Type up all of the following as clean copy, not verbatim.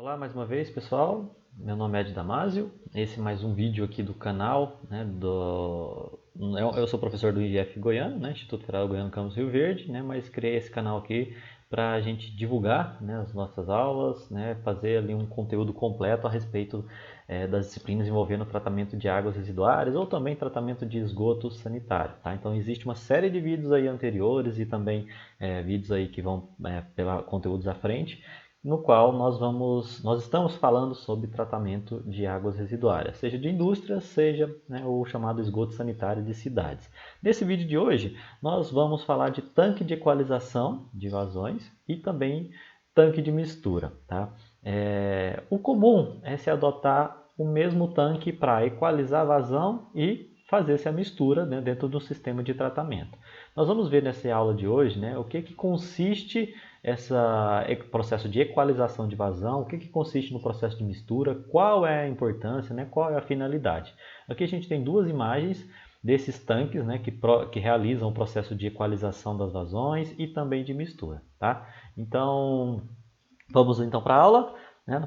Olá mais uma vez, pessoal. Meu nome é Ed Damasio. Esse é mais um vídeo aqui do canal, né, eu sou professor do IF Goiano, né, Instituto Federal Goiano Campus Rio Verde, né, mas criei esse canal aqui para a gente divulgar, né, as nossas aulas, né, fazer ali um conteúdo completo a respeito das disciplinas envolvendo tratamento de águas residuárias ou também tratamento de esgoto sanitário, tá? Então existe uma série de vídeos aí anteriores e também vídeos aí que vão pela conteúdos à frente, no qual nós estamos falando sobre tratamento de águas residuárias, seja de indústrias, seja, né, o chamado esgoto sanitário de cidades. Nesse vídeo de hoje, nós vamos falar de tanque de equalização de vazões e também tanque de mistura. Tá? O comum é se adotar o mesmo tanque para equalizar a vazão e fazer-se a mistura, né, dentro do sistema de tratamento. Nós vamos ver nessa aula de hoje, né, o que consiste esse processo de equalização de vazão, o que consiste no processo de mistura, qual é a importância, né, qual é a finalidade. Aqui a gente tem duas imagens desses tanques, né, que realizam o processo de equalização das vazões e também de mistura. Tá? Então, vamos então para a aula.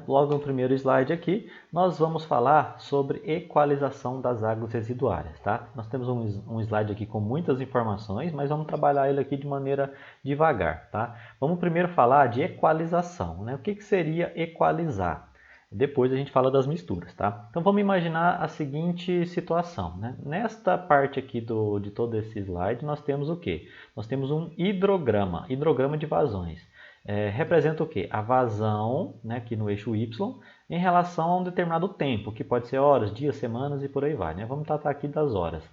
Logo no primeiro slide aqui, nós vamos falar sobre equalização das águas residuárias. Tá? Nós temos um slide aqui com muitas informações, mas vamos trabalhar ele aqui de maneira devagar. Tá? Vamos primeiro falar de equalização. Né? O que seria equalizar? Depois a gente fala das misturas. Tá? Então vamos imaginar a seguinte situação. Né? Nesta parte aqui de todo esse slide, nós temos o quê? Nós temos um hidrograma de vazões. Representa o quê? A vazão, né, aqui no eixo Y, em relação a um determinado tempo, que pode ser horas, dias, semanas e por aí vai. Né? Vamos tratar aqui das horas.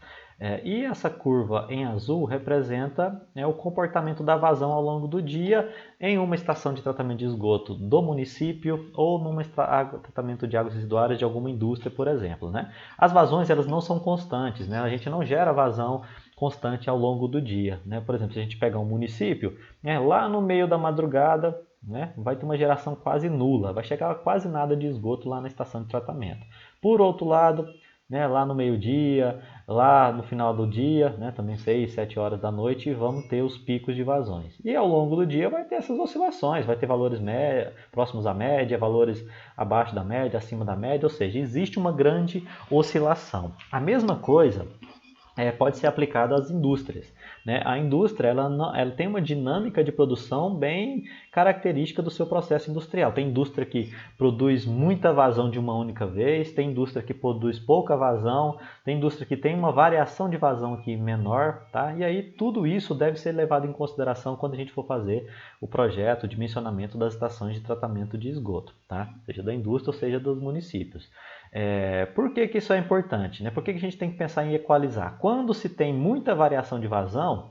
E essa curva em azul representa, né, o comportamento da vazão ao longo do dia em uma estação de tratamento de esgoto do município ou num tratamento de águas residuárias de alguma indústria, por exemplo. Né? As vazões elas não são constantes, né? A gente não gera vazão constante ao longo do dia. Né? Por exemplo, se a gente pegar um município, né, lá no meio da madrugada, né, vai ter uma geração quase nula, vai chegar a quase nada de esgoto lá na estação de tratamento. Por outro lado, né, lá no meio-dia, lá no final do dia, né, também 6, 7 horas da noite, vamos ter os picos de vazões. E ao longo do dia vai ter essas oscilações, vai ter valores próximos à média, valores abaixo da média, acima da média, ou seja, existe uma grande oscilação. A mesma coisa pode ser aplicado às indústrias. Né? A indústria ela tem uma dinâmica de produção bem característica do seu processo industrial. Tem indústria que produz muita vazão de uma única vez, tem indústria que produz pouca vazão, tem indústria que tem uma variação de vazão aqui menor. Tá? E aí tudo isso deve ser levado em consideração quando a gente for fazer o projeto, o dimensionamento das estações de tratamento de esgoto, tá? Seja da indústria ou seja dos municípios. Por que isso é importante? Né? Por que a gente tem que pensar em equalizar? Quando se tem muita variação de vazão,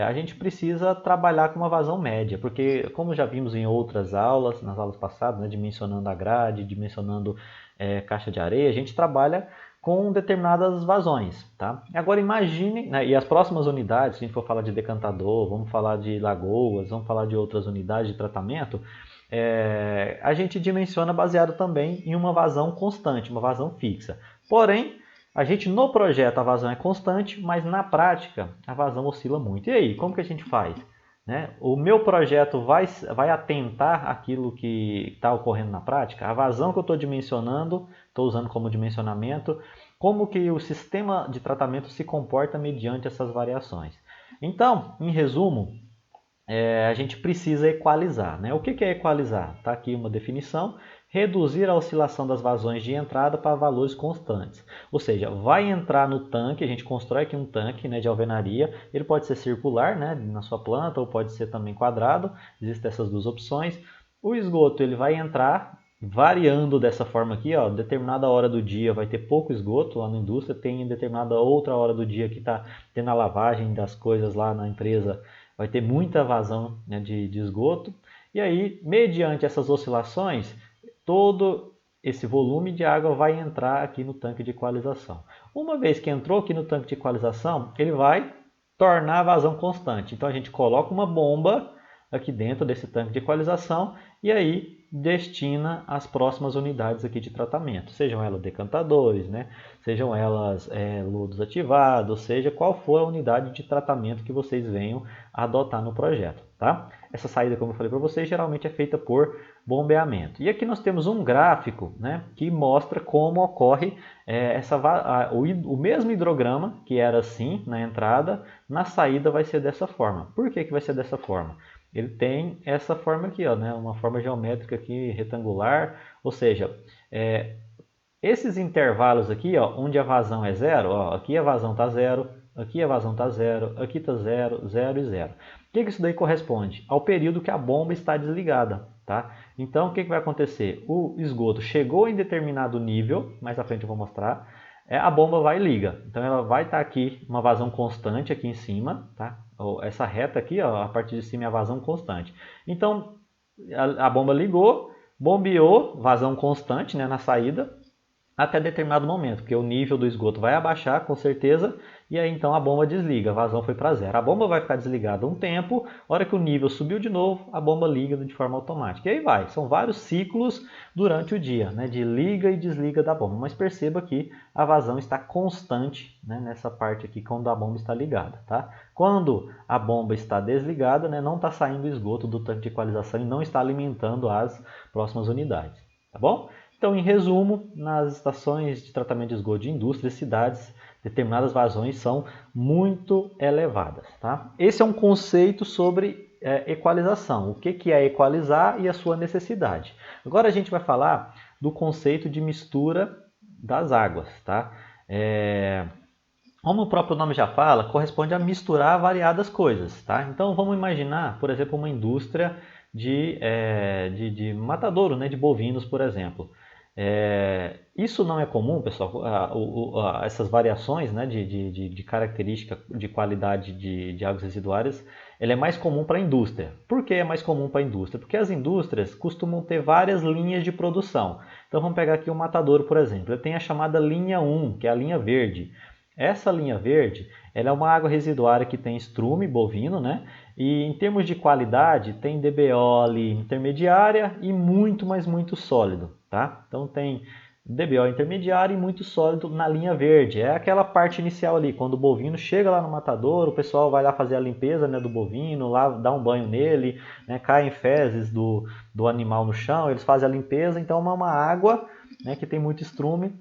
a gente precisa trabalhar com uma vazão média, porque como já vimos em outras aulas, nas aulas passadas, né, dimensionando a grade, dimensionando caixa de areia, a gente trabalha com determinadas vazões. Tá? Agora imagine, né, e as próximas unidades, se a gente for falar de decantador, vamos falar de lagoas, vamos falar de outras unidades de tratamento, a gente dimensiona baseado também em uma vazão constante, uma vazão fixa. Porém, a gente no projeto a vazão é constante, mas na prática a vazão oscila muito. E aí, como que a gente faz? Né? O meu projeto vai atentar aquilo que está ocorrendo na prática? A vazão que eu estou dimensionando, estou usando como dimensionamento, como que o sistema de tratamento se comporta mediante essas variações. Então, em resumo, a gente precisa equalizar. Né? O que é equalizar? Está aqui uma definição: reduzir a oscilação das vazões de entrada para valores constantes. Ou seja, vai entrar no tanque, a gente constrói aqui um tanque, né, de alvenaria, ele pode ser circular, né, na sua planta, ou pode ser também quadrado, existem essas duas opções. O esgoto ele vai entrar variando dessa forma aqui, ó, determinada hora do dia vai ter pouco esgoto lá na indústria, tem determinada outra hora do dia que está tendo a lavagem das coisas lá na empresa, vai ter muita vazão, né, de esgoto. E aí, mediante essas oscilações, todo esse volume de água vai entrar aqui no tanque de equalização. Uma vez que entrou aqui no tanque de equalização, ele vai tornar a vazão constante. Então a gente coloca uma bomba aqui dentro desse tanque de equalização e aí destina às próximas unidades aqui de tratamento, sejam elas decantadores, né? Sejam elas lodos ativados, seja qual for a unidade de tratamento que vocês venham adotar no projeto, tá? Essa saída, como eu falei para vocês, geralmente é feita por bombeamento. E aqui nós temos um gráfico, né, que mostra como ocorre o mesmo hidrograma, que era assim na entrada, na saída vai ser dessa forma. Por que vai ser dessa forma? Ele tem essa forma aqui, ó, né, uma forma geométrica aqui retangular, ou seja, esses intervalos aqui, ó, onde a vazão é zero, ó, aqui a vazão está zero, aqui a vazão está zero, aqui está zero, zero e zero. O que isso daí corresponde? Ao período que a bomba está desligada, tá? Então, o que vai acontecer? O esgoto chegou em determinado nível, mais à frente eu vou mostrar, a bomba vai e liga. Então, ela vai estar aqui, uma vazão constante aqui em cima, tá? Essa reta aqui, ó, a partir de cima é a vazão constante. Então, a bomba ligou, bombeou, vazão constante, né, na saída, até determinado momento, porque o nível do esgoto vai abaixar com certeza, e aí então a bomba desliga, a vazão foi para zero. A bomba vai ficar desligada um tempo, a hora que o nível subiu de novo, a bomba liga de forma automática. E aí vai, são vários ciclos durante o dia, né, de liga e desliga da bomba. Mas perceba que a vazão está constante, né, nessa parte aqui, quando a bomba está ligada. Tá? Quando a bomba está desligada, né, não está saindo esgoto do tanque de equalização e não está alimentando as próximas unidades. Tá bom? Então, em resumo, nas estações de tratamento de esgoto de indústrias e cidades, determinadas vazões são muito elevadas. Tá? Esse é um conceito sobre equalização. O que é equalizar e a sua necessidade. Agora a gente vai falar do conceito de mistura das águas. Tá? Como o próprio nome já fala, corresponde a misturar variadas coisas. Tá? Então, vamos imaginar, por exemplo, uma indústria de matadouro, né, de bovinos, por exemplo. Isso não é comum, pessoal, essas variações, né, de característica de qualidade de águas residuárias, ela é mais comum para a indústria. Por que é mais comum para a indústria? Porque as indústrias costumam ter várias linhas de produção. Então vamos pegar aqui o matadouro, por exemplo. Ele tem a chamada linha 1, que é a linha verde. Essa linha verde, ela é uma água residuária que tem estrume bovino, né? E em termos de qualidade, tem DBO ali intermediária e muito, mas muito sólido, tá? Então tem DBO intermediário e muito sólido na linha verde. É aquela parte inicial ali, quando o bovino chega lá no matadouro, o pessoal vai lá fazer a limpeza, né, do bovino, lá dá um banho nele, né, caem fezes do animal no chão, eles fazem a limpeza, então é uma água, né, que tem muito estrume,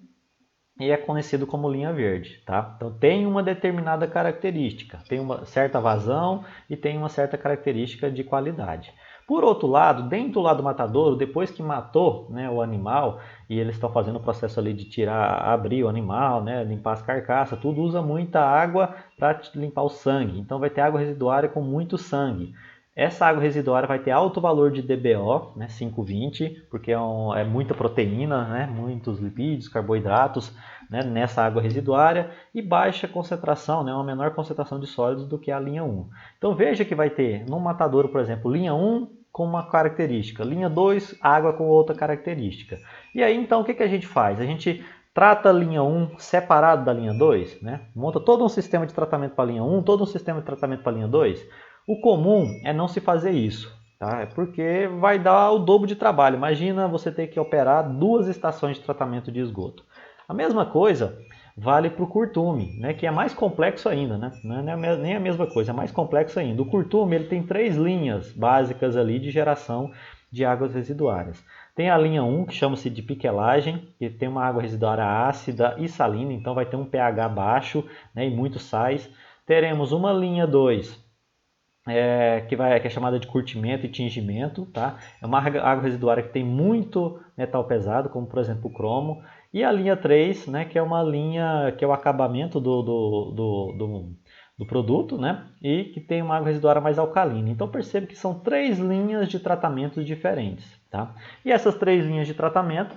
e é conhecido como linha verde, tá? Então tem uma determinada característica, tem uma certa vazão e tem uma certa característica de qualidade. Por outro lado, dentro lá do matadouro, depois que matou, né, o animal, e eles estão fazendo o processo ali de abrir o animal, né, limpar as carcaças, tudo usa muita água para limpar o sangue. Então vai ter água residuária com muito sangue. Essa água residuária vai ter alto valor de DBO, né, 520, porque é muita proteína, né, muitos lipídios, carboidratos, né, nessa água residuária, e baixa concentração, né, uma menor concentração de sólidos do que a linha 1. Então veja que vai ter no matadouro, por exemplo, linha 1 com uma característica, linha 2, água com outra característica. E aí então o que a gente faz? A gente trata a linha 1 separado da linha 2, né? Monta todo um sistema de tratamento para a linha 1, todo um sistema de tratamento para a linha 2. O comum é não se fazer isso, tá? É porque vai dar o dobro de trabalho. Imagina você ter que operar 2 estações de tratamento de esgoto. A mesma coisa vale para o curtume, né? Que é mais complexo ainda, né? Não é nem a mesma coisa, é mais complexo ainda. O curtume ele tem 3 linhas básicas ali de geração de águas residuárias. Tem a linha 1, que chama-se de piquelagem, que tem uma água residuária ácida e salina, então vai ter um pH baixo, né, e muitos sais. Teremos uma linha 2, que é chamada de curtimento e tingimento, tá? É uma água residuária que tem muito metal pesado, como por exemplo o cromo. E a linha 3, né, que é uma linha que é o acabamento do produto, né? E que tem uma água residuária mais alcalina. Então percebe que são 3 linhas de tratamento diferentes, tá? E essas 3 linhas de tratamento,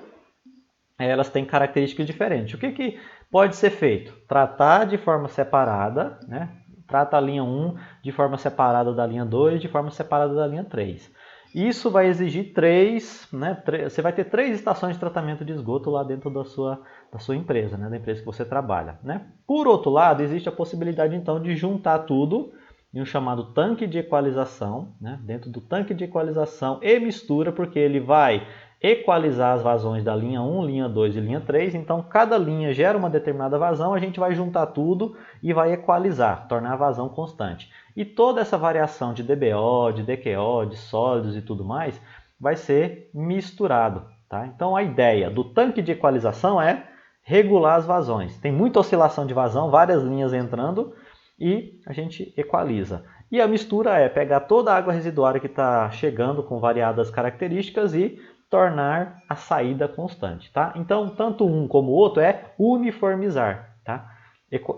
elas têm características diferentes. O que pode ser feito? Tratar de forma separada, né? Trata a linha 1 de forma separada da linha 2, de forma separada da linha 3. Isso vai exigir 3, né? Você vai ter 3 estações de tratamento de esgoto lá dentro da sua empresa, né? Da empresa que você trabalha, né? Por outro lado, existe a possibilidade então de juntar tudo e um chamado tanque de equalização, né? Dentro do tanque de equalização e mistura, porque ele vai equalizar as vazões da linha 1, linha 2 e linha 3. Então, cada linha gera uma determinada vazão, a gente vai juntar tudo e vai equalizar, tornar a vazão constante. E toda essa variação de DBO, de DQO, de sólidos e tudo mais, vai ser misturado. Tá? Então, a ideia do tanque de equalização é regular as vazões. Tem muita oscilação de vazão, várias linhas entrando e a gente equaliza. E a mistura é pegar toda a água residuária que está chegando com variadas características e tornar a saída constante. Tá? Então, tanto um como o outro é uniformizar. Tá?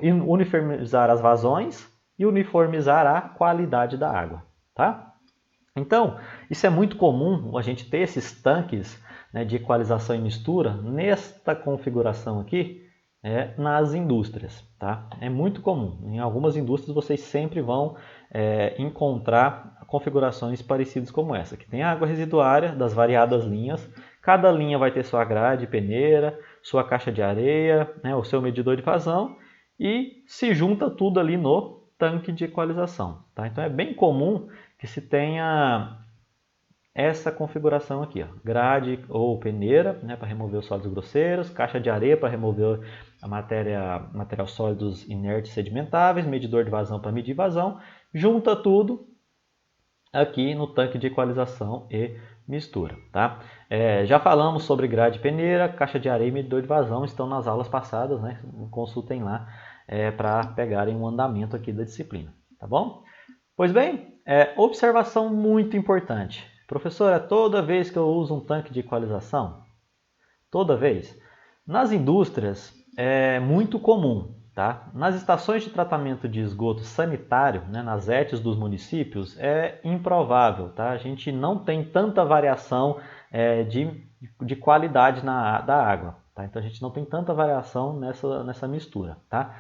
Uniformizar as vazões e uniformizar a qualidade da água. Tá? Então, isso é muito comum, a gente ter esses tanques, né, de equalização e mistura nesta configuração aqui, nas indústrias. Tá? É muito comum. Em algumas indústrias vocês sempre vão encontrar configurações parecidas como essa, que tem água residuária das variadas linhas, cada linha vai ter sua grade, peneira, sua caixa de areia, né, o seu medidor de vazão, e se junta tudo ali no tanque de equalização. Tá? Então é bem comum que se tenha essa configuração aqui, ó, grade ou peneira, né, para remover os sólidos grosseiros, caixa de areia para remover a material sólidos inertes sedimentáveis, medidor de vazão para medir vazão, junta tudo aqui no tanque de equalização e mistura. Tá? Já falamos sobre grade e peneira, caixa de areia e medidor de vazão, estão nas aulas passadas, né? Consultem lá para pegarem o andamento aqui da disciplina. Tá bom? Pois bem, observação muito importante. Professora, toda vez que eu uso um tanque de equalização, toda vez, nas indústrias é muito comum, tá? Nas estações de tratamento de esgoto sanitário, né, nas ETs dos municípios, é improvável, tá? A gente não tem tanta variação de qualidade da água, tá? Então a gente não tem tanta variação nessa mistura, tá?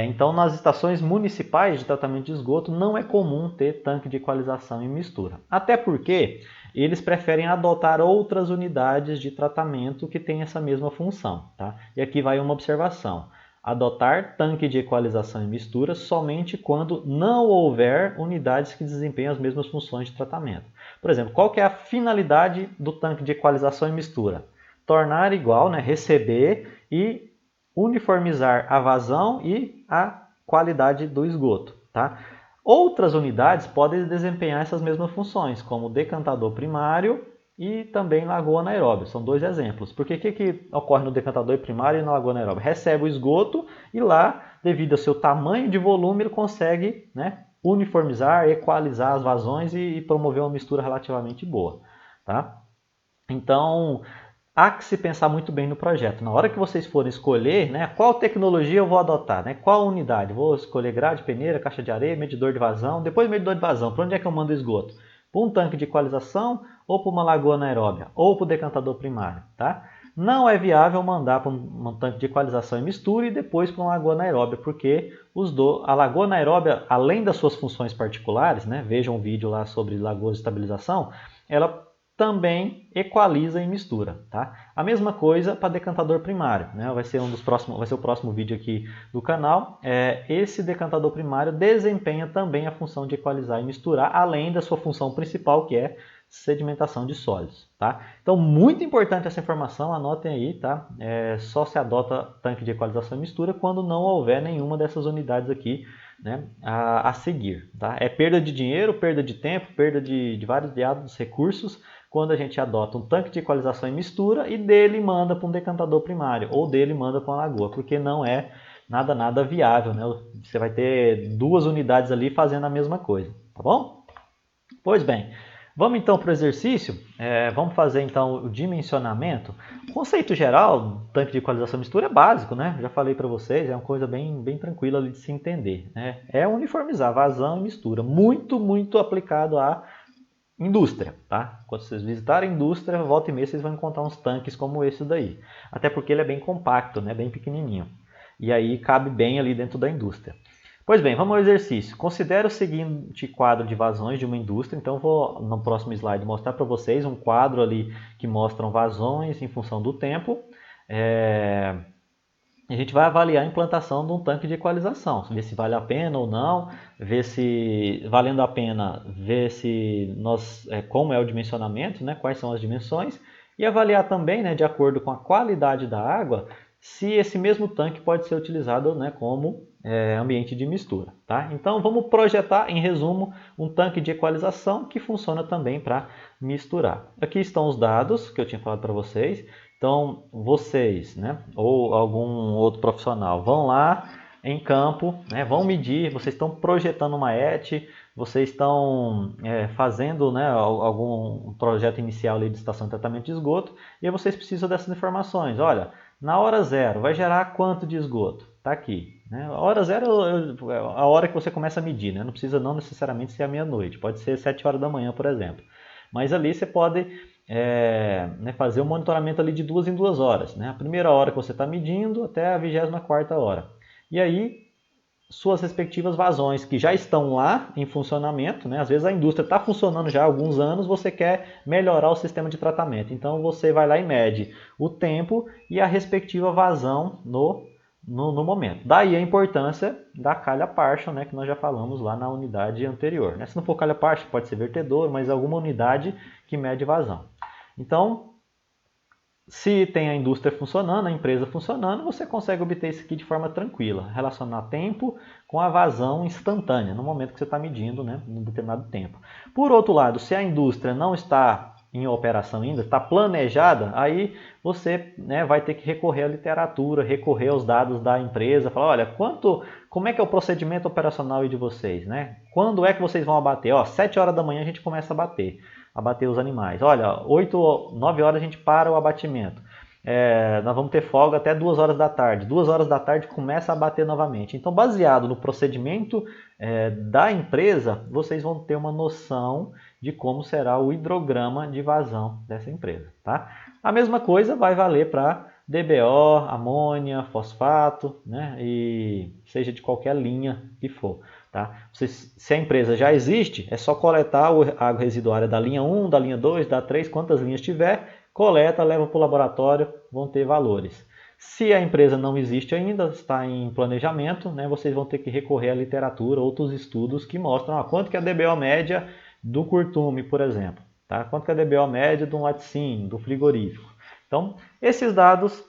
Então, nas estações municipais de tratamento de esgoto, não é comum ter tanque de equalização e mistura. Até porque eles preferem adotar outras unidades de tratamento que têm essa mesma função. Tá? E aqui vai uma observação. Adotar tanque de equalização e mistura somente quando não houver unidades que desempenham as mesmas funções de tratamento. Por exemplo, qual que é a finalidade do tanque de equalização e mistura? Tornar igual, né, receber e uniformizar a vazão e a qualidade do esgoto. Tá? Outras unidades podem desempenhar essas mesmas funções, como decantador primário e também lagoa anaeróbia. São dois exemplos. Porque o que ocorre no decantador primário e na lagoa anaeróbia? Recebe o esgoto e lá, devido ao seu tamanho de volume, ele consegue, né, uniformizar, equalizar as vazões e promover uma mistura relativamente boa. Tá? Então, há que se pensar muito bem no projeto. Na hora que vocês forem escolher, né, qual tecnologia eu vou adotar, né, qual unidade, vou escolher grade, peneira, caixa de areia, medidor de vazão, depois medidor de vazão, para onde é que eu mando o esgoto? Para um tanque de equalização ou para uma lagoa anaeróbia, ou para o decantador primário. Tá? Não é viável mandar para um tanque de equalização e mistura e depois para uma lagoa anaeróbia, porque a lagoa anaeróbia, além das suas funções particulares, né, vejam um vídeo lá sobre lagoas de estabilização, ela também equaliza e mistura. Tá? A mesma coisa para decantador primário. Né? Vai ser o próximo vídeo aqui do canal. Esse decantador primário desempenha também a função de equalizar e misturar, além da sua função principal, que é sedimentação de sólidos. Tá? Então, muito importante essa informação, anotem aí. Tá? Só se adota tanque de equalização e mistura quando não houver nenhuma dessas unidades aqui, né, a seguir. Tá? É perda de dinheiro, perda de tempo, perda de vários recursos, quando a gente adota um tanque de equalização e mistura e dele manda para um decantador primário ou dele manda para uma lagoa, porque não é nada viável. Né? Você vai ter duas unidades ali fazendo a mesma coisa. Tá bom? Pois bem, vamos então para o exercício. Vamos fazer então o dimensionamento. O conceito geral, tanque de equalização e mistura é básico, né? Já falei para vocês, é uma coisa bem tranquila ali de se entender. Né? É uniformizar vazão e mistura, muito aplicado à indústria, tá? Quando vocês visitarem a indústria, volta e meia vocês vão encontrar uns tanques como esse daí. Até porque ele é bem compacto, né? Bem pequenininho. E aí cabe bem ali dentro da indústria. Pois bem, vamos ao exercício. Considere o seguinte quadro de vazões de uma indústria. Então, vou no próximo slide mostrar para vocês um quadro ali que mostra vazões em função do tempo. a gente vai avaliar a implantação de um tanque de equalização, ver se vale a pena ou não, ver se valendo a pena, ver se como é o dimensionamento, né, quais são as dimensões, e avaliar também, né, de acordo com a qualidade da água, se esse mesmo tanque pode ser utilizado, né, como ambiente de mistura. Tá? Então vamos projetar, em resumo, um tanque de equalização que funciona também para misturar. Aqui estão os dados que eu tinha falado para vocês. Então, vocês, né, ou algum outro profissional, vão lá em campo, né, vão medir, vocês estão projetando uma ET, vocês estão fazendo, né, algum projeto inicial ali de estação de tratamento de esgoto, e aí vocês precisam dessas informações. Olha, na hora zero, vai gerar quanto de esgoto? Está aqui. Né? A hora zero é a hora que você começa a medir, né? Não precisa não necessariamente ser à meia-noite, pode ser 7 horas da manhã, por exemplo. Mas ali você pode fazer um monitoramento ali de 2 em 2 horas. Né? A primeira hora que você está medindo até a 24ª hora. E aí, suas respectivas vazões que já estão lá em funcionamento, né? Às vezes a indústria está funcionando já há alguns anos, você quer melhorar o sistema de tratamento. Então você vai lá e mede o tempo e a respectiva vazão no momento. Daí a importância da calha partial, né, que nós já falamos lá na unidade anterior. Né? Se não for calha partial, pode ser vertedor, mas alguma unidade que mede vazão. Então, se tem a indústria funcionando, a empresa funcionando, você consegue obter isso aqui de forma tranquila, relacionar tempo com a vazão instantânea, no momento que você está medindo, né, em um determinado tempo. Por outro lado, se a indústria não está em operação ainda, está planejada, aí você vai ter que recorrer à literatura, recorrer aos dados da empresa, falar, olha, como é que é o procedimento operacional aí de vocês? Né? Quando é que vocês vão abater? 7 horas da manhã a gente começa a abater os animais. Olha, 9 horas a gente para o abatimento. Nós vamos ter folga até 2 horas da tarde. 2 horas da tarde começa a abater novamente. Então, baseado no procedimento da empresa, vocês vão ter uma noção de como será o hidrograma de vazão dessa empresa. Tá? A mesma coisa vai valer para DBO, amônia, fosfato, né? E seja de qualquer linha que for. Tá? Se a empresa já existe, é só coletar a água residuária da linha 1, da linha 2, da 3, quantas linhas tiver, coleta, leva para o laboratório, vão ter valores. Se a empresa não existe ainda, está em planejamento, né, vocês vão ter que recorrer à literatura, outros estudos que mostram quanto que é a DBO média do curtume, por exemplo. Tá? Quanto que é a DBO média do laticínio, do frigorífico. Então, esses dados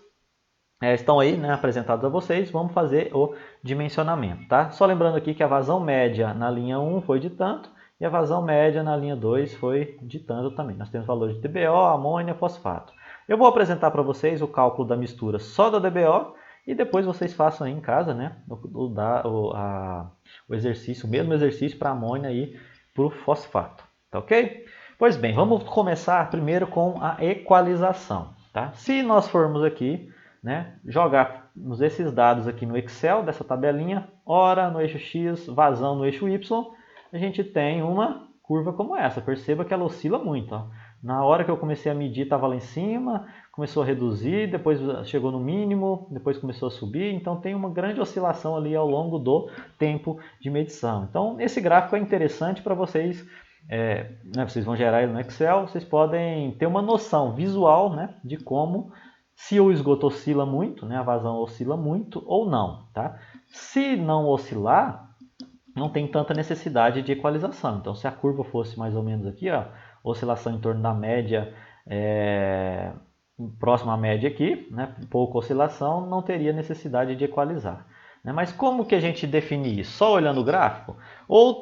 estão aí, né, apresentados a vocês, vamos fazer o dimensionamento. Tá? Só lembrando aqui que a vazão média na linha 1 foi de tanto, e a vazão média na linha 2 foi de tanto também. Nós temos valores de DBO, amônia, fosfato. Eu vou apresentar para vocês o cálculo da mistura só da DBO, e depois vocês façam aí em casa, né, o exercício, o mesmo exercício para amônia e para o fosfato. Tá ok? Pois bem, vamos começar primeiro com a equalização. Tá? Se nós formos aqui, né, jogarmos esses dados aqui no Excel, dessa tabelinha, hora no eixo X, vazão no eixo Y, a gente tem uma curva como essa. Perceba que ela oscila muito. Ó. Na hora que eu comecei a medir, estava lá em cima, começou a reduzir, depois chegou no mínimo, depois começou a subir. Então tem uma grande oscilação ali ao longo do tempo de medição. Então esse gráfico é interessante para vocês. Vocês vão gerar ele no Excel, vocês podem ter uma noção visual, né, de como, se o esgoto oscila muito, né, a vazão oscila muito ou não. Tá? Se não oscilar, não tem tanta necessidade de equalização. Então, se a curva fosse mais ou menos aqui, ó, oscilação em torno da média, próxima à média aqui, né, pouca oscilação, não teria necessidade de equalizar. Mas como que a gente define isso? Só olhando o gráfico? O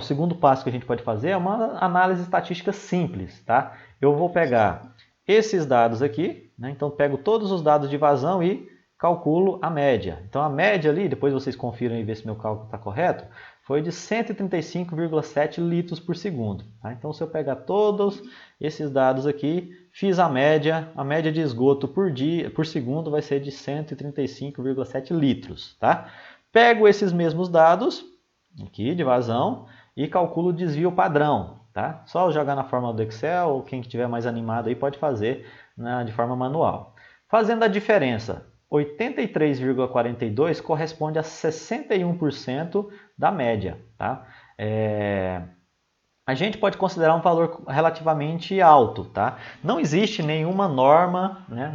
segundo passo que a gente pode fazer é uma análise estatística simples. Tá? Eu vou pegar esses dados aqui, né, então pego todos os dados de vazão e calculo a média. Então a média ali, depois vocês confiram e ver se meu cálculo está correto, foi de 135,7 litros por segundo. Tá? Então se eu pegar todos esses dados aqui, fiz a média de esgoto por segundo vai ser de 135,7 litros. Tá? Pego esses mesmos dados aqui de vazão e calculo o desvio padrão. Tá? Só jogar na fórmula do Excel, ou quem estiver mais animado aí pode fazer, né, de forma manual. Fazendo a diferença, 83,42 corresponde a 61% da média. Tá? a gente pode considerar um valor relativamente alto, tá? Não existe nenhuma norma, né,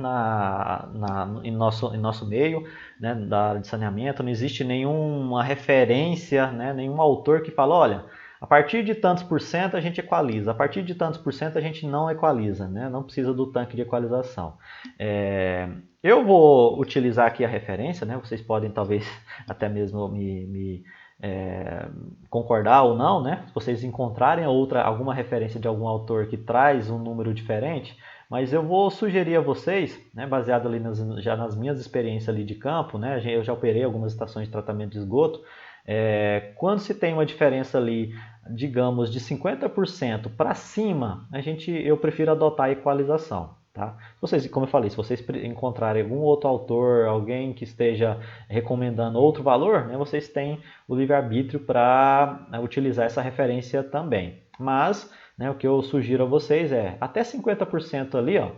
em nosso meio, né, da área de saneamento, não existe nenhuma referência, né, nenhum autor que fala, olha, a partir de tantos por cento a gente equaliza, a partir de tantos por cento a gente não equaliza, né, não precisa do tanque de equalização. Eu vou utilizar aqui a referência, né, vocês podem talvez até mesmo concordar ou não, né? Se vocês encontrarem alguma referência de algum autor que traz um número diferente, mas eu vou sugerir a vocês, né, baseado ali já nas minhas experiências ali de campo, né, eu já operei algumas estações de tratamento de esgoto, quando se tem uma diferença ali, digamos, de 50% para cima, eu prefiro adotar a equalização. Tá? Como eu falei, se vocês encontrarem algum outro autor, alguém que esteja recomendando outro valor, né, vocês têm o livre-arbítrio para utilizar essa referência também. Mas, né, o que eu sugiro a vocês é até 50% ali, ó,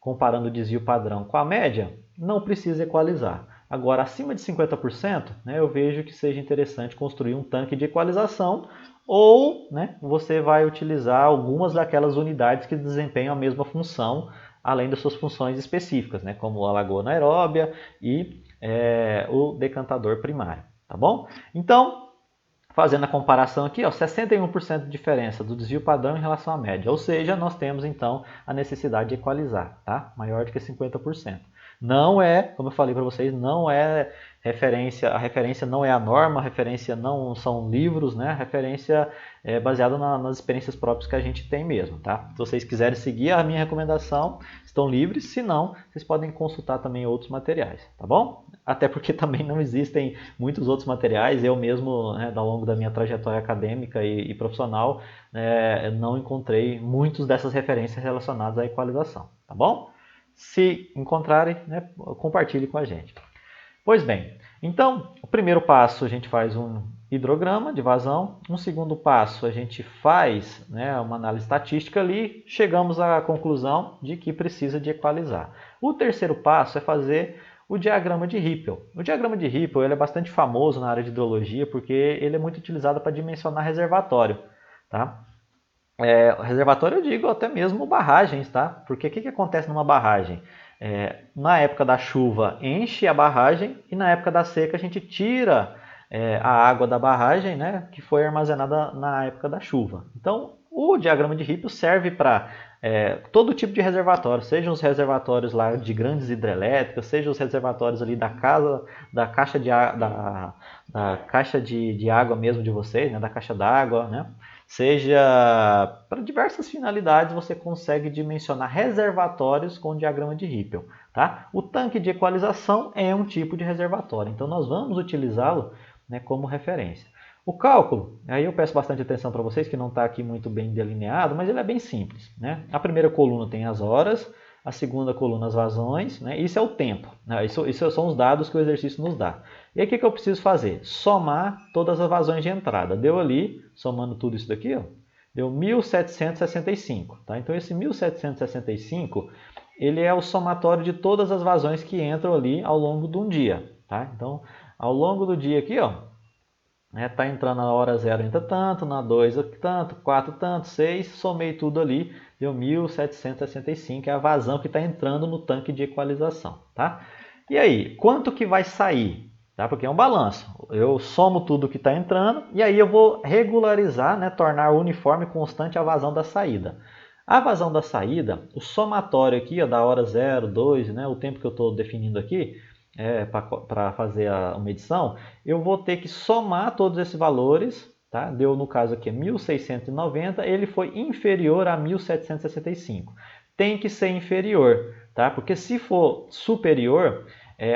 comparando o desvio padrão com a média, não precisa equalizar. Agora, acima de 50%, né, eu vejo que seja interessante construir um tanque de equalização ou, né, você vai utilizar algumas daquelas unidades que desempenham a mesma função, além das suas funções específicas, né, como a lagoa anaeróbia e o decantador primário. Tá bom? Então, fazendo a comparação aqui, ó, 61% de diferença do desvio padrão em relação à média. Ou seja, nós temos então a necessidade de equalizar, tá? Maior do que 50%. Não é, como eu falei para vocês, não é referência, a referência não é a norma, a referência não são livros, né? A referência é baseada nas experiências próprias que a gente tem mesmo, tá? Se vocês quiserem seguir a minha recomendação, estão livres, se não, vocês podem consultar também outros materiais, tá bom? Até porque também não existem muitos outros materiais, eu mesmo, né, ao longo da minha trajetória acadêmica e profissional, não encontrei muitas dessas referências relacionadas à equalização, tá bom? Se encontrarem, né, compartilhe com a gente. Pois bem, então, o primeiro passo a gente faz um hidrograma de vazão, um segundo passo a gente faz, né, uma análise estatística ali, chegamos à conclusão de que precisa de equalizar. O terceiro passo é fazer o diagrama de Rippel. O diagrama de Rippel ele é bastante famoso na área de hidrologia porque ele é muito utilizado para dimensionar reservatório. Tá? Reservatório eu digo até mesmo barragens, tá? Porque o que acontece numa barragem? Na época da chuva enche a barragem e na época da seca a gente tira a água da barragem, né, que foi armazenada na época da chuva. Então, o diagrama de Rippel serve para todo tipo de reservatório, sejam os reservatórios lá de grandes hidrelétricas, sejam os reservatórios ali da caixa da caixa de água mesmo de vocês, né, da caixa d'água, né? Seja para diversas finalidades você consegue dimensionar reservatórios com o diagrama de Rippel. Tá? O tanque de equalização é um tipo de reservatório, então nós vamos utilizá-lo, né, como referência. O cálculo, aí eu peço bastante atenção para vocês que não está aqui muito bem delineado, mas ele é bem simples. Né? A primeira coluna tem as horas, a segunda coluna as vazões, né? Isso é o tempo, né? Isso são os dados que o exercício nos dá. E aí o que eu preciso fazer? Somar todas as vazões de entrada. Deu ali, somando tudo isso daqui, ó, deu 1765. Tá? Então esse 1765 ele é o somatório de todas as vazões que entram ali ao longo de um dia. Tá? Então ao longo do dia aqui, ó, tá entrando na hora 0 entra tanto, na 2 tanto, 4 tanto, 6, somei tudo ali, deu 1765, é a vazão que está entrando no tanque de equalização. Tá? E aí, quanto que vai sair? Tá? Porque é um balanço. Eu somo tudo que está entrando e aí eu vou regularizar, né, tornar uniforme e constante a vazão da saída. A vazão da saída, o somatório aqui ó, da hora 0, 2, né, o tempo que eu estou definindo aqui, para fazer a medição, eu vou ter que somar todos esses valores, tá? Deu no caso aqui 1690, ele foi inferior a 1765. Tem que ser inferior, tá? Porque se for superior,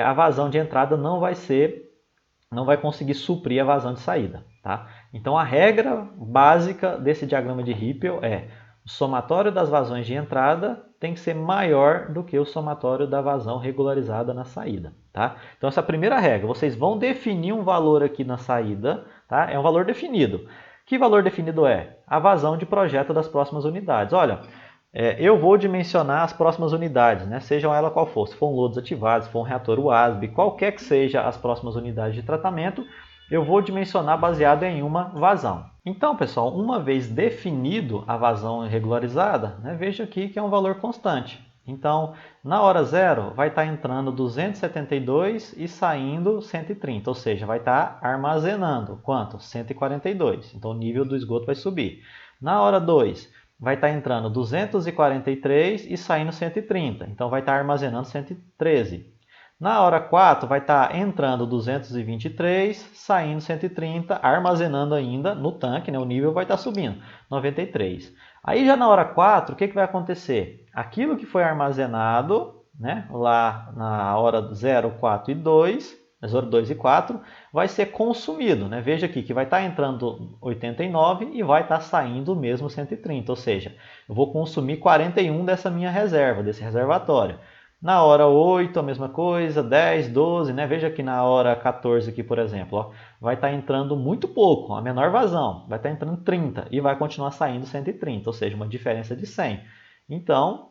a vazão de entrada não vai conseguir suprir a vazão de saída, tá? Então a regra básica desse diagrama de Rippel é o somatório das vazões de entrada tem que ser maior do que o somatório da vazão regularizada na saída. Tá? Então essa é a primeira regra. Vocês vão definir um valor aqui na saída. Tá? É um valor definido. Que valor definido é? A vazão de projeto das próximas unidades. Olha, eu vou dimensionar as próximas unidades, né? Sejam ela qual for. Se for um lodo desativado, se for um reator UASB, qualquer que seja as próximas unidades de tratamento, eu vou dimensionar baseado em uma vazão. Então, pessoal, uma vez definido a vazão regularizada, né, veja aqui que é um valor constante. Então, na hora zero, vai estar entrando 272 e saindo 130, ou seja, vai estar armazenando quanto? 142. Então, o nível do esgoto vai subir. Na hora 2, vai estar entrando 243 e saindo 130, então vai estar armazenando 113. Na hora 4, vai estar entrando 223, saindo 130, armazenando ainda no tanque, né? O nível vai estar subindo, 93. Aí já na hora 4, o que vai acontecer? Aquilo que foi armazenado, né, lá na hora 0, 4 e 2, 0, 2 e 4, vai ser consumido. Né? Veja aqui que vai estar entrando 89 e vai estar saindo mesmo 130, ou seja, eu vou consumir 41 dessa minha reserva, desse reservatório. Na hora 8, a mesma coisa, 10, 12, né? Veja que na hora 14 aqui, por exemplo, ó, vai estar entrando muito pouco, a menor vazão, vai estar entrando 30 e vai continuar saindo 130, ou seja, uma diferença de 100. Então,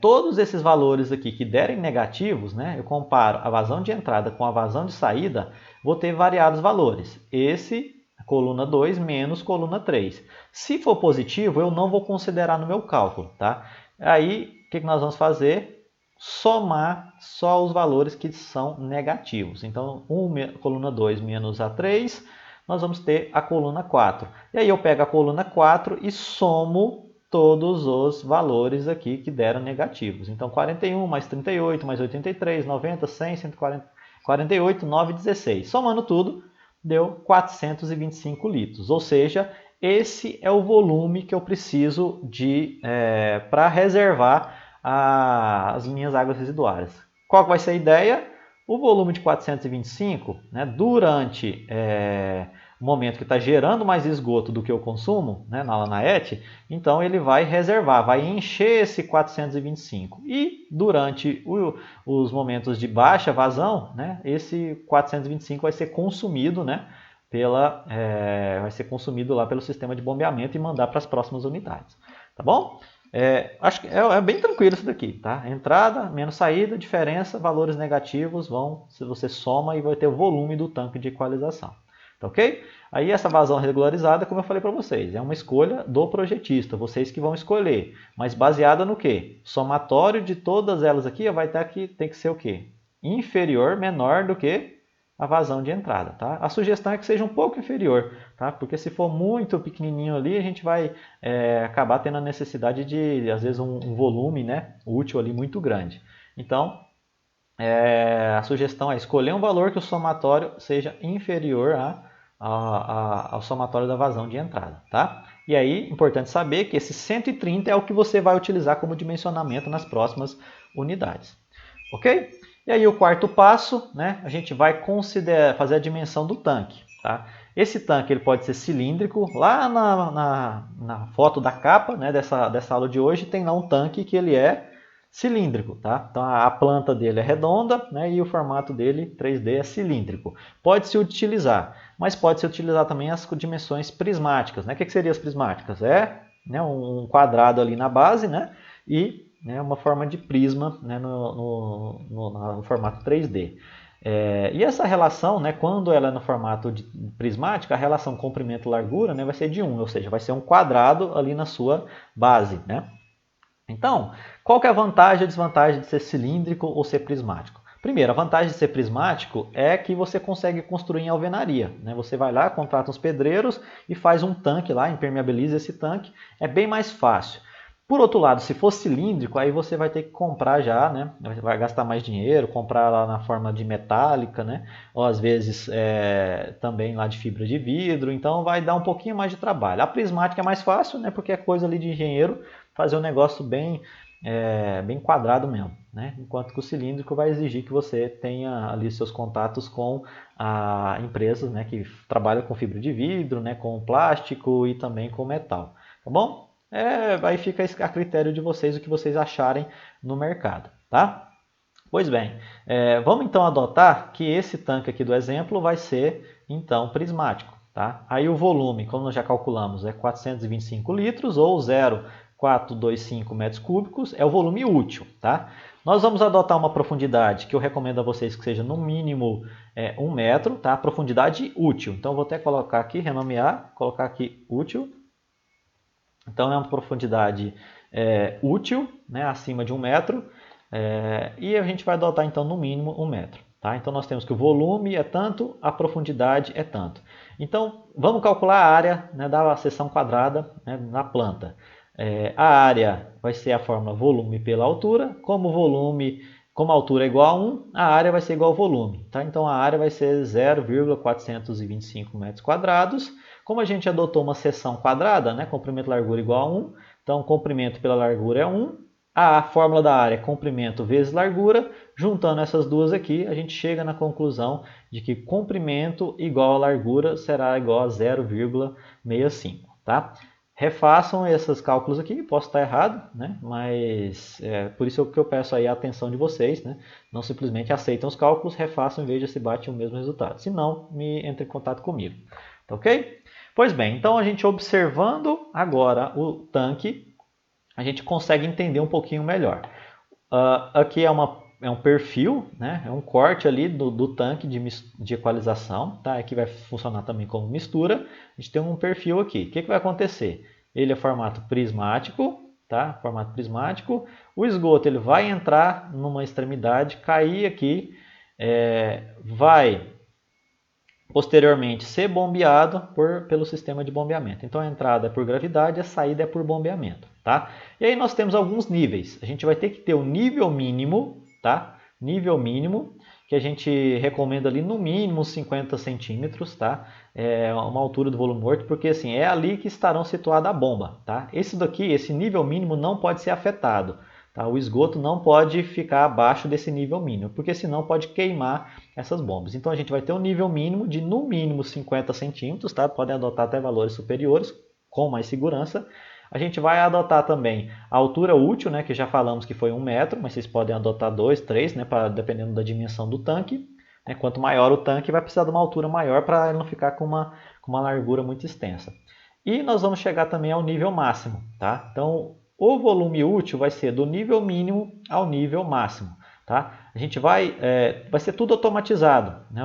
todos esses valores aqui que derem negativos, né? Eu comparo a vazão de entrada com a vazão de saída, vou ter variados valores. Esse, coluna 2 menos coluna 3. Se for positivo, eu não vou considerar no meu cálculo, tá? Aí, o que nós vamos fazer? Somar só os valores que são negativos. Então, coluna 2 menos a 3, nós vamos ter a coluna 4. E aí eu pego a coluna 4 e somo todos os valores aqui que deram negativos. Então, 41 mais 38 mais 83, 90, 100, 140, 48, 9, 16. Somando tudo, deu 425 litros. Ou seja, esse é o volume que eu preciso para reservar as minhas águas residuárias. Qual vai ser a ideia? O volume de 425, né, durante o momento que está gerando mais esgoto do que eu consumo, né, na ET, então ele vai reservar, vai encher esse 425. E durante os momentos de baixa vazão, né, esse 425 vai ser consumido, né, vai ser consumido lá pelo sistema de bombeamento e mandar para as próximas unidades. Tá bom? Acho que é bem tranquilo isso daqui, tá? Entrada menos saída, diferença, valores negativos se você soma e vai ter o volume do tanque de equalização. Tá ok? Aí essa vazão regularizada, como eu falei para vocês, é uma escolha do projetista, vocês que vão escolher. Mas baseada no quê? Somatório de todas elas aqui vai ter que tem que ser o quê? Inferior, menor do que a vazão de entrada, tá? A sugestão é que seja um pouco inferior, tá? Porque se for muito pequenininho ali, a gente vai acabar tendo a necessidade de, às vezes, um volume, né, útil ali muito grande. Então, a sugestão é escolher um valor que o somatório seja inferior ao somatório da vazão de entrada, tá? E aí, importante saber que esse 130 é o que você vai utilizar como dimensionamento nas próximas unidades, ok? E aí o quarto passo, né, a gente vai fazer a dimensão do tanque. Tá? Esse tanque ele pode ser cilíndrico. Lá na foto da capa, né, dessa aula de hoje tem lá um tanque que ele é cilíndrico. Tá? Então a planta dele é redonda, né, e o formato dele 3D é cilíndrico. Pode-se utilizar, mas pode-se utilizar também as dimensões prismáticas. Né? O que seriam as prismáticas? Né, um quadrado ali na base, né, e uma forma de prisma, né, no formato 3D. E essa relação, né, quando ela é no formato prismático, a relação comprimento-largura, né, vai ser de 1, ou seja, vai ser um quadrado ali na sua base. Né? Então, qual que é a vantagem e a desvantagem de ser cilíndrico ou ser prismático? Primeiro, a vantagem de ser prismático é que você consegue construir em alvenaria. Né? Você vai lá, contrata uns pedreiros e faz um tanque lá, impermeabiliza esse tanque. É bem mais fácil. Por outro lado, se for cilíndrico, aí você vai ter que comprar já, né? Vai gastar mais dinheiro, comprar lá na forma de metálica, né? Ou às vezes também lá de fibra de vidro, então vai dar um pouquinho mais de trabalho. A prismática é mais fácil, né? Porque é coisa ali de engenheiro fazer um negócio bem quadrado mesmo, né? Enquanto que o cilíndrico vai exigir que você tenha ali seus contatos com empresas, né, que trabalham com fibra de vidro, né, com plástico e também com metal, tá bom? Aí fica a critério de vocês o que vocês acharem no mercado, tá? Pois bem, vamos então adotar que esse tanque aqui do exemplo vai ser então prismático, tá? Aí o volume, como nós já calculamos, é 425 litros ou 0,425 metros cúbicos, é o volume útil, tá? Nós vamos adotar uma profundidade que eu recomendo a vocês que seja no mínimo é 1 metro, tá? Profundidade útil. Então vou até colocar aqui, renomear, colocar aqui útil. Então é uma profundidade útil, né? Acima de 1 metro. E a gente vai adotar então no mínimo 1 metro. Tá? Então nós temos que o volume é tanto, a profundidade é tanto. Então vamos calcular a área, né, da seção quadrada, né, na planta. A área vai ser a fórmula volume pela altura. Como a altura é igual a 1, a área vai ser igual ao volume. Tá? Então a área vai ser 0,425 metros quadrados. Como a gente adotou uma seção quadrada, né, comprimento e largura igual a 1, então comprimento pela largura é 1. A fórmula da área é comprimento vezes largura. Juntando essas duas aqui, a gente chega na conclusão de que comprimento igual a largura será igual a 0,65. Tá? Refaçam esses cálculos aqui, posso estar errado, né? Mas por isso que eu peço aí a atenção de vocês, né? Não simplesmente aceitam os cálculos, refaçam e vejam se bate o mesmo resultado. Se não, entre em contato comigo. Tá ok? Pois bem, então a gente observando agora o tanque, a gente consegue entender um pouquinho melhor. Aqui é um perfil, né? É um corte ali do tanque de equalização. Tá? Aqui vai funcionar também como mistura. A gente tem um perfil aqui. O que vai acontecer? Ele é formato prismático. Tá? Formato prismático. O esgoto ele vai entrar numa extremidade, cair aqui, vai posteriormente ser bombeado pelo sistema de bombeamento. Então a entrada é por gravidade, a saída é por bombeamento. Tá? E aí nós temos alguns níveis. A gente vai ter que ter o nível mínimo, tá? Nível mínimo, que a gente recomenda ali no mínimo 50 centímetros, tá? É uma altura do volume morto, porque assim, é ali que estarão situada a bomba. Tá? Esse nível mínimo não pode ser afetado. Tá? O esgoto não pode ficar abaixo desse nível mínimo, porque senão pode queimar essas bombas. Então a gente vai ter um nível mínimo de no mínimo 50 centímetros, tá? Podem adotar até valores superiores, com mais segurança. A gente vai adotar também a altura útil, né, que já falamos que foi 1 metro, mas vocês podem adotar 2, 3, né, dependendo da dimensão do tanque. Quanto maior o tanque, vai precisar de uma altura maior para ele não ficar com uma largura muito extensa. E nós vamos chegar também ao nível máximo. Tá? Então, o volume útil vai ser do nível mínimo ao nível máximo. Tá? A gente vai ser tudo automatizado. Né?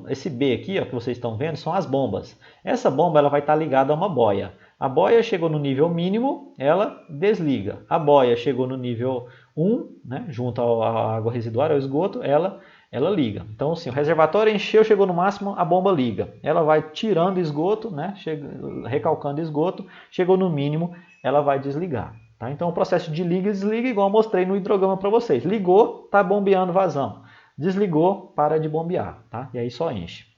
Esse B aqui, ó, que vocês estão vendo, são as bombas. Essa bomba ela vai estar ligada a uma boia. A boia chegou no nível mínimo, ela desliga. A boia chegou no nível 1, né, junto à água residual, ao esgoto, ela liga. Então, assim, o reservatório encheu, chegou no máximo, a bomba liga. Ela vai tirando esgoto, né, recalcando esgoto, chegou no mínimo, ela vai desligar. Tá? Então, o processo de liga e desliga, igual eu mostrei no hidrograma para vocês. Ligou, está bombeando vazão. Desligou, para de bombear. Tá? E aí só enche.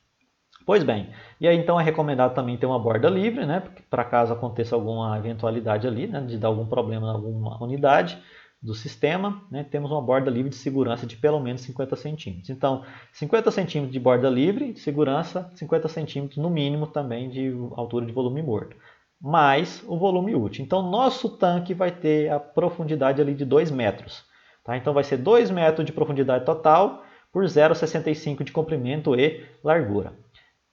Pois bem, e aí então é recomendado também ter uma borda livre, né, para caso aconteça alguma eventualidade ali, né, de dar algum problema em alguma unidade do sistema, né, temos uma borda livre de segurança de pelo menos 50 centímetros. Então, 50 centímetros de borda livre de segurança, 50 centímetros no mínimo também de altura de volume morto, mais o volume útil. Então, nosso tanque vai ter a profundidade ali de 2 metros. Tá? Então, vai ser 2 metros de profundidade total por 0,65 de comprimento e largura.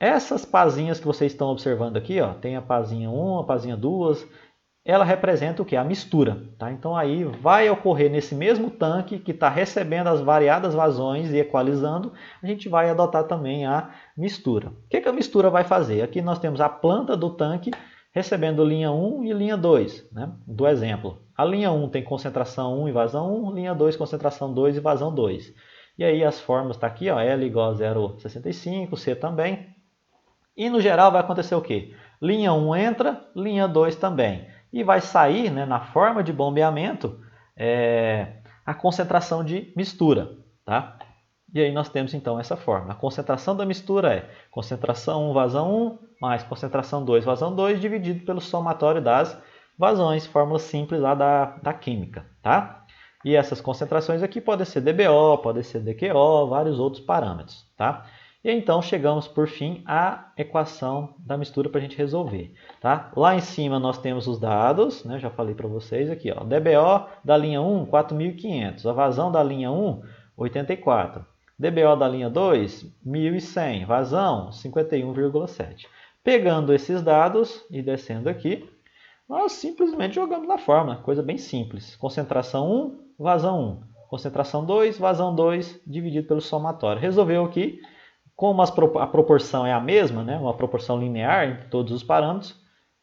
Essas pazinhas que vocês estão observando aqui, ó, tem a pazinha 1, a pazinha 2, ela representa o que? A mistura. Tá? Então aí vai ocorrer nesse mesmo tanque que está recebendo as variadas vazões e equalizando, a gente vai adotar também a mistura. O que a mistura vai fazer? Aqui nós temos a planta do tanque recebendo linha 1 e linha 2, né, do exemplo. A linha 1 tem concentração 1 e vazão 1, linha 2 concentração 2 e vazão 2. E aí as fórmulas estão aqui, ó, L igual a 0,65, C também. E no geral vai acontecer o quê? Linha 1 entra, linha 2 também. E vai sair, né, na forma de bombeamento a concentração de mistura. Tá? E aí nós temos então essa forma. A concentração da mistura é concentração 1, vazão 1, mais concentração 2, vazão 2, dividido pelo somatório das vazões, fórmula simples lá da química. Tá? E essas concentrações aqui podem ser DBO, podem ser DQO, vários outros parâmetros. Tá? E então chegamos por fim à equação da mistura para a gente resolver. Tá? Lá em cima nós temos os dados, né? Já falei para vocês aqui. Ó, DBO da linha 1, 4.500. A vazão da linha 1, 84. DBO da linha 2, 1.100. Vazão, 51,7. Pegando esses dados e descendo aqui, nós simplesmente jogamos na fórmula. Coisa bem simples. Concentração 1, vazão 1. Concentração 2, vazão 2, dividido pelo somatório. Resolveu aqui. Como a proporção é a mesma, né, uma proporção linear entre todos os parâmetros,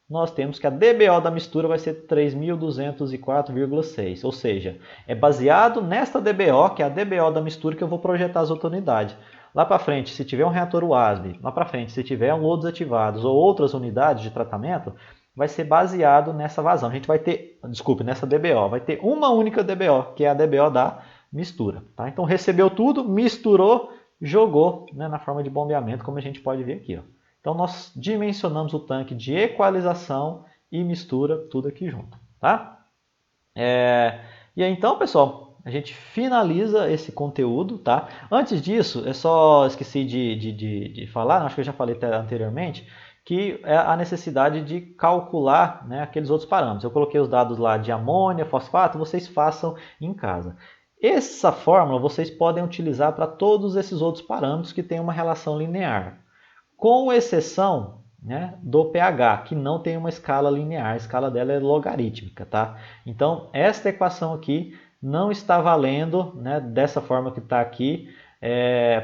nós temos que a DBO da mistura vai ser 3.204,6, ou seja, é baseado nesta DBO, que é a DBO da mistura, que eu vou projetar as outras unidades. Lá para frente, se tiver um reator WASB, lá para frente, se tiver um lodos ativados ou outras unidades de tratamento, vai ser baseado nessa vazão. A gente vai ter, desculpe, nessa DBO, vai ter uma única DBO, que é a DBO da mistura. Tá? Então recebeu tudo, misturou, jogou, né, na forma de bombeamento, como a gente pode ver aqui. Ó. Então nós dimensionamos o tanque de equalização e mistura, tudo aqui junto. Tá? E aí então, pessoal, a gente finaliza esse conteúdo. Tá? Antes disso, eu só esqueci de falar, acho que eu já falei até anteriormente, que é a necessidade de calcular, né, aqueles outros parâmetros. Eu coloquei os dados lá de amônia, fosfato, vocês façam em casa. Essa fórmula vocês podem utilizar para todos esses outros parâmetros que têm uma relação linear, com exceção, né, do pH, que não tem uma escala linear, a escala dela é logarítmica. Tá? Então, esta equação aqui não está valendo, né, dessa forma que está aqui,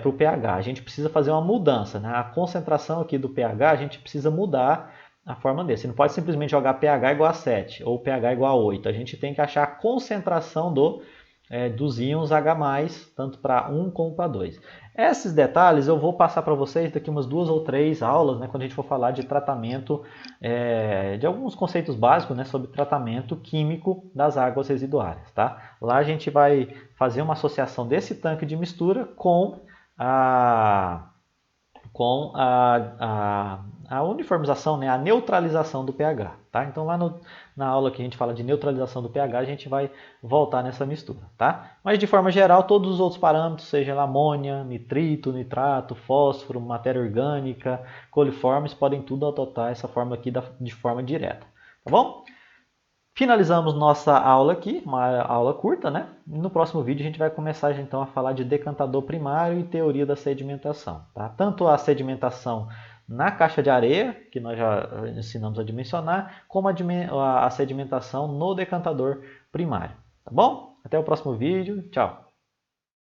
para o pH. A gente precisa fazer uma mudança. Né? A concentração aqui do pH, a gente precisa mudar a forma dele. Você não pode simplesmente jogar pH igual a 7 ou pH igual a 8. A gente tem que achar a concentração dos íons H+, tanto para 1 como para 2. Esses detalhes eu vou passar para vocês daqui umas 2 ou 3 aulas, né, quando a gente for falar de tratamento, de alguns conceitos básicos, né, sobre tratamento químico das águas residuárias. Tá? Lá a gente vai fazer uma associação desse tanque de mistura com a uniformização, né, a neutralização do pH. Tá? Então lá na aula que a gente fala de neutralização do pH, a gente vai voltar nessa mistura. Tá? Mas de forma geral, todos os outros parâmetros, seja amônia, nitrito, nitrato, fósforo, matéria orgânica, coliformes, podem tudo adotar essa forma aqui de forma direta. Tá bom? Finalizamos nossa aula aqui, uma aula curta, né? No próximo vídeo a gente vai começar então a falar de decantador primário e teoria da sedimentação. Tá? Tanto a sedimentação na caixa de areia, que nós já ensinamos a dimensionar, como a sedimentação no decantador primário. Tá bom? Até o próximo vídeo. Tchau!